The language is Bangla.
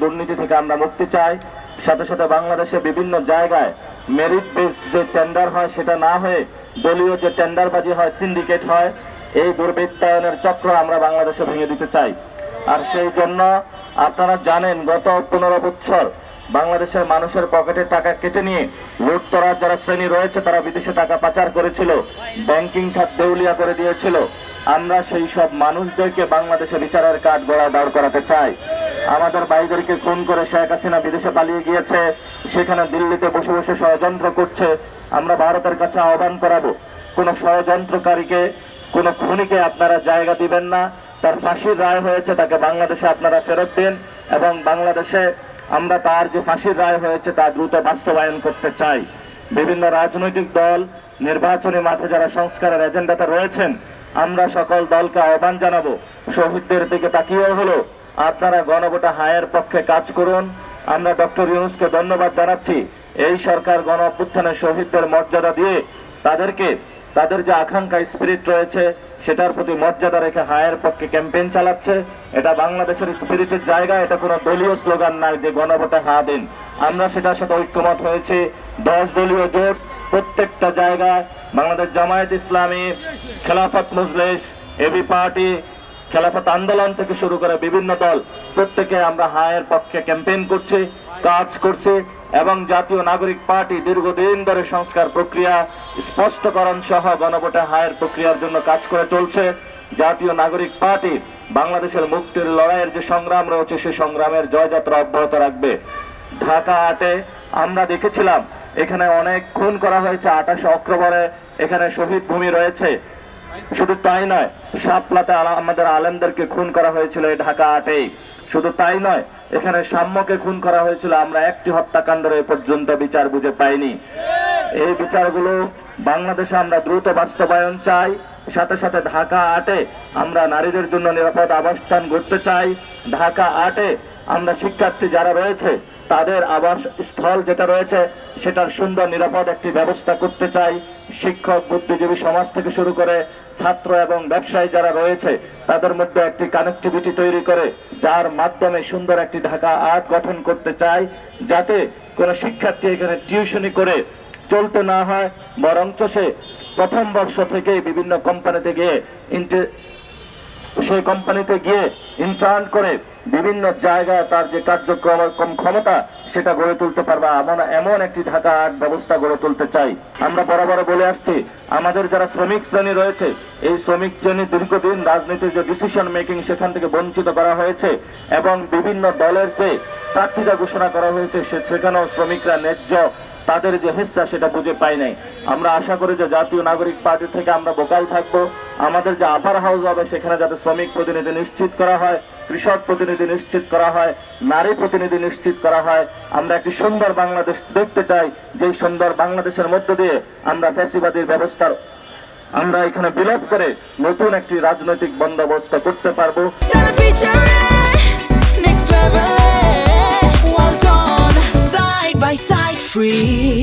দুর্নীতি থেকে আমরা মুক্তি চাই। সাথে সাথে বাংলাদেশে বিভিন্ন জায়গায় মেরিট বেসড যে টেন্ডার হয় সেটা না হয়ে দলীয় যে টেন্ডারবাজি হয়, সিন্ডিকেট হয়, এই দুর্বৃত্তায়নের চক্র আমরা বাংলাদেশে ভেঙে দিতে চাই। আর সেই জন্য আপনারা জানেন গত 15 বছর বাংলাদেশের মানুষের পকেটের টাকা কেটে নিয়ে লুটতরাজ যারা শ্রেণী রয়েছে তারা বিদেশে টাকা পাচার করেছিল, ব্যাংকিং খাত দেউলিয়া করে দিয়েছিল। আমরা সেই সব মানুষদেরকে বাংলাদেশে বিচারের কাঠ গড়ায় দাঁড় করাতে চাই। আমাদের ভাইদেরকে খুন করে শেখ হাসিনা বিদেশে পালিয়ে গিয়েছে, সেখানে দিল্লিতে বসে বসে ষড়যন্ত্র করছে। আমরা ভারতের কাছে আহ্বান করাবো, কোন ষড়যন্ত্রকারীকে, কোন খুনিকে আপনারা জায়গা দিবেন না। তার ফাঁসির রায় হয়েছে, তাকে বাংলাদেশে আপনারা ফেরত দিন এবং বাংলাদেশে আমরা তার যে ফাঁসির রায় হয়েছে তা দ্রুত বাস্তবায়ন করতে চাই। বিভিন্ন রাজনৈতিক দল নির্বাচনী মাঠে যারা সংস্কারের এজেন্ডাতে রয়েছেন, আমরা সকল দলকে আহ্বান জানাবো, শহীদদের দিকে তাকিয়েও হলো আপনারা গণভোট হায়ের পক্ষে কাজ করুন। আমরা ডক্টর ইউনূসকে ধন্যবাদ জানাচ্ছি। এই সরকার গণ অভ্যুত্থানে শহীদদের মর্যাদা দিয়ে তাদেরকে তাদের যে আকাঙ্ক্ষা স্পিরিট রয়েছে সেটার প্রতি মর্যাদা রেখে হায়ের পক্ষে ক্যাম্পেইন চালাচ্ছে। এটা বাংলাদেশের স্পিরিটের জায়গা, এটা কোনো দলীয় স্লোগান নয় যে গণভোটে হা দিন। আমরা সেটার সাথে ঐক্যমত হয়েছি। 10 দলীয় জোট প্রত্যেকটা জায়গায় বাংলাদেশ জামায়াত ইসলামী, খেলাফত মজলিস, এবি পার্টি, খেলাফত আন্দোলন থেকে শুরু করে বিভিন্ন দল প্রত্যেকে আমরা হায়ের পক্ষে ক্যাম্পেইন করছি, কাজ করছি এবং জাতীয় নাগরিক পার্টি দীর্ঘদিন ধরে সংস্কার প্রক্রিয়া স্পষ্টকরণ সহ গণভোটে হায়ের প্রক্রিয়ার জন্য কাজ করে চলছে। জাতীয় নাগরিক পার্টি বাংলাদেশের মুক্তির লড়াইয়ের যে সংগ্রাম রয়েছে সেই সংগ্রামের জয়যাত্রা অব্যাহত রাখবে। ঢাকা 8-এ আমরা দেখেছিলাম এখানে অনেক খুন করা হয়েছে। 28 অক্টোবরে এখানে শহীদ ভূমি রয়েছে। শুধু তাই নয়, শাপলাতে আমাদের আলেমদেরকে খুন করা হয়েছিল এই ঢাকা 8-এই। শুধু তাই নয়, এখানে সাম্যকে খুন করা হয়েছিল। আমরা একটি হত্যাকাণ্ডের এ পর্যন্ত বিচার বুঝে পাইনি। এই বিচারগুলো বাংলাদেশে আমরা দ্রুত বাস্তবায়ন চাই। সাথে সাথে ঢাকা 8-এ আমরা নারীদের জন্য নিরাপদ আবাসস্থান গড়তে চাই। ঢাকা 8-এ আমরা শিক্ষার্থী যারা রয়েছে তাদের আবাস স্থল যেটা রয়েছে সেটার সুন্দর নিরাপদ একটি ব্যবস্থা করতে চাই। শিক্ষক, বুদ্ধিজীবী সমাজ থেকে শুরু করে ছাত্র এবং ব্যবসায়ী যারা রয়েছে তাদের মধ্যে একটি কানেক্টিভিটি তৈরি করে যার মাধ্যমে সুন্দর একটি ঢাকা 8 গঠন করতে চাই, যাতে কোনো শিক্ষার্থী এখানে টিউশনি করে চলতে না হয়, বরঞ্চ সে প্রথম বর্ষ থেকে বিভিন্ন কোম্পানিতে গিয়ে সেই কোম্পানিতে গিয়ে ইন্টার্ন করে বিভিন্ন জায়গায় তার যে কার্যক্রম ক্ষমতা সেটা গড়ে তুলতে পারবে। এমন একটি ঢাকা 8 ব্যবস্থা গড়ে তুলতে চাই। আমরা বরাবর বলে আসছি, আমাদের যারা শ্রমিক শ্রেণী রয়েছে এই শ্রমিক শ্রেণী দীর্ঘদিন রাজনীতির যে ডিসিশন মেকিং সেখান থেকে বঞ্চিত করা হয়েছে এবং বিভিন্ন দলের যে প্রার্থীরা ঘোষণা করা হয়েছে সেখানেও শ্রমিকরা ন্যায্য তাদের যে হিস্সা সেটা বুঝে পাই নাই। আমরা আশা করি যে জাতীয় নাগরিক পার্টি থেকে আমরা ভোকাল থাকবো। আমাদের যে আপার হাউস হবে সেখানে যাতে শ্রমিক প্রতিনিধি নিশ্চিত করা হয়, কৃষক প্রতিনিধি নিশ্চিত করা হয়, নারী প্রতিনিধি নিশ্চিত করা হয়। আমরা একটি সুন্দর বাংলাদেশ দেখতে চাই, যেই সুন্দর বাংলাদেশের মধ্য দিয়ে আমরা ফ্যাসিবাদীর ব্যবস্থার আমরা এখানে বিলোপ করে নতুন একটি রাজনৈতিক বন্দোবস্ত করতে পারবো। Well done, side by side, free.